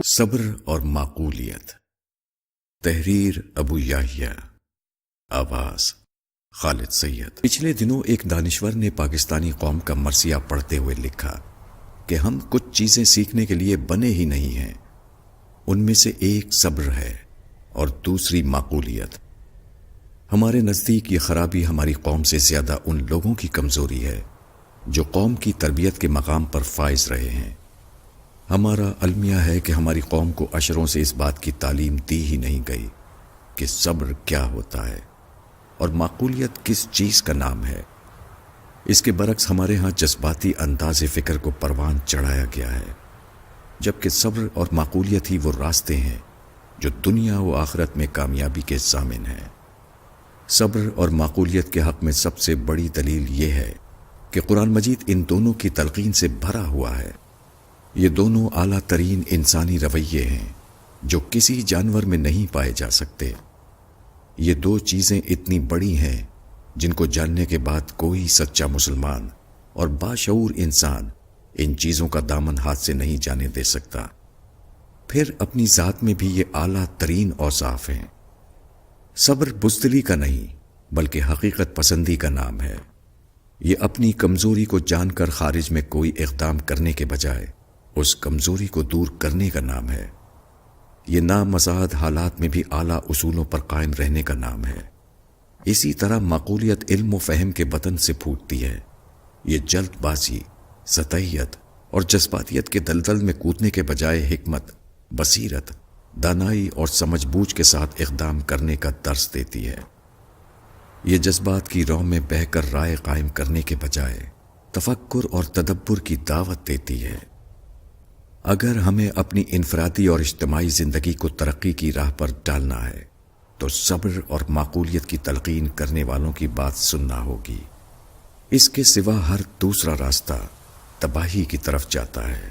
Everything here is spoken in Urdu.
صبر اور معقولیت. تحریر ابو یحییٰ. آواز خالد سید. پچھلے دنوں ایک دانشور نے پاکستانی قوم کا مرثیہ پڑھتے ہوئے لکھا کہ ہم کچھ چیزیں سیکھنے کے لیے بنے ہی نہیں ہیں. ان میں سے ایک صبر ہے اور دوسری معقولیت. ہمارے نزدیک یہ خرابی ہماری قوم سے زیادہ ان لوگوں کی کمزوری ہے جو قوم کی تربیت کے مقام پر فائز رہے ہیں. ہمارا المیہ ہے کہ ہماری قوم کو اشروں سے اس بات کی تعلیم دی ہی نہیں گئی کہ صبر کیا ہوتا ہے اور معقولیت کس چیز کا نام ہے. اس کے برعکس ہمارے ہاں جذباتی انداز فکر کو پروان چڑھایا گیا ہے، جبکہ صبر اور معقولیت ہی وہ راستے ہیں جو دنیا و آخرت میں کامیابی کے ضامن ہیں. صبر اور معقولیت کے حق میں سب سے بڑی دلیل یہ ہے کہ قرآن مجید ان دونوں کی تلقین سے بھرا ہوا ہے. یہ دونوں اعلیٰ ترین انسانی رویے ہیں جو کسی جانور میں نہیں پائے جا سکتے. یہ دو چیزیں اتنی بڑی ہیں جن کو جاننے کے بعد کوئی سچا مسلمان اور باشعور انسان ان چیزوں کا دامن ہاتھ سے نہیں جانے دے سکتا. پھر اپنی ذات میں بھی یہ اعلیٰ ترین اوصاف ہیں. صبر بزدلی کا نہیں بلکہ حقیقت پسندی کا نام ہے. یہ اپنی کمزوری کو جان کر خارج میں کوئی اقدام کرنے کے بجائے اس کمزوری کو دور کرنے کا نام ہے. یہ نامزاد حالات میں بھی اعلیٰ اصولوں پر قائم رہنے کا نام ہے. اسی طرح معقولیت علم و فہم کے بطن سے پھوٹتی ہے. یہ جلد بازی، سطحیت اور جذباتیت کے دلدل میں کودنے کے بجائے حکمت، بصیرت، دانائی اور سمجھ بوجھ کے ساتھ اقدام کرنے کا درس دیتی ہے. یہ جذبات کی رو میں بہہ کر رائے قائم کرنے کے بجائے تفکر اور تدبر کی دعوت دیتی ہے. اگر ہمیں اپنی انفرادی اور اجتماعی زندگی کو ترقی کی راہ پر ڈالنا ہے تو صبر اور معقولیت کی تلقین کرنے والوں کی بات سننا ہوگی. اس کے سوا ہر دوسرا راستہ تباہی کی طرف جاتا ہے.